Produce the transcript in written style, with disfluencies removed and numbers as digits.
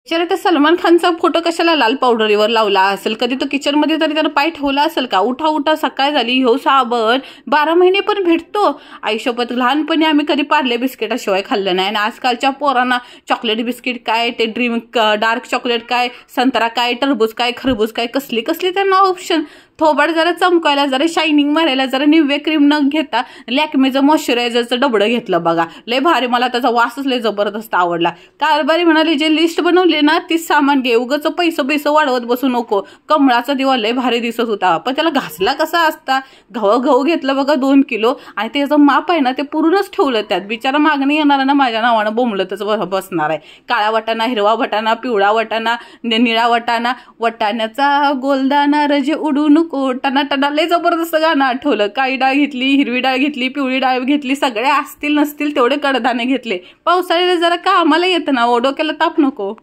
बिचारा त्या सलमान खानचा फोटो कशाला लाल पावडरीवर लावला असेल? कधी तो किचन मध्ये तरी त्यानं पाय ठेवला असेल का? उठा उठा सकाळ झाली, हो साबण 12 महिने पण भेटतो. आयुष्यपत लहानपणी आम्ही कधी पार्ले बिस्किटाशिवाय खाल्लं नाही, आणि आजकालच्या पोरांना चॉकलेट बिस्किट काय, ते ड्रीम डार्क चॉकलेट काय, संत्रा काय, टरबूज काय, खरबूज काय, कसली कसली त्यांना ऑप्शन. थोबाड जरा चमकायला, जरा शायनिंग मारायला, जरा निव्वे क्रीम न घेता लॅक्मेचं मॉइश्चरायझरचं डबडं घेतलं बघा. लय भारी, मला त्याचा वासच लय जबरदस्त आवडला. कारभारी म्हणाले जे लिस्ट बनवली ना तीच सामान घे, उगाच पैसे वाढवत बसू नको. कमळाचा दिवा लय भारी दिसत होता, पण त्याला घासला कसा असता? गहू घेतलं बघा 2 किलो, आणि त्याचं माप आहे ना ते पूर्णच ठेवलं त्यात. बिचारा मागणी येणार ना माझ्या नावानं बोंबलतच बसणार आहे. काळा वाटाणा, हिरवा वाटाणा, पिवळा वाटाणा, निळा वाटाणा, वटाण्याचा गोलदाना रजे उडू नको, टना टना. लय जबरदस्त गाणं आठवलं. काळी डाळ घेतली, हिरवी डाळ घेतली, पिवळी डाळ घेतली, सगळ्या असतील नसतील तेवढे कडधान्य घेतले. पावसाळ्याला जरा कामाला येतं ना, डोक्याला ताप नको.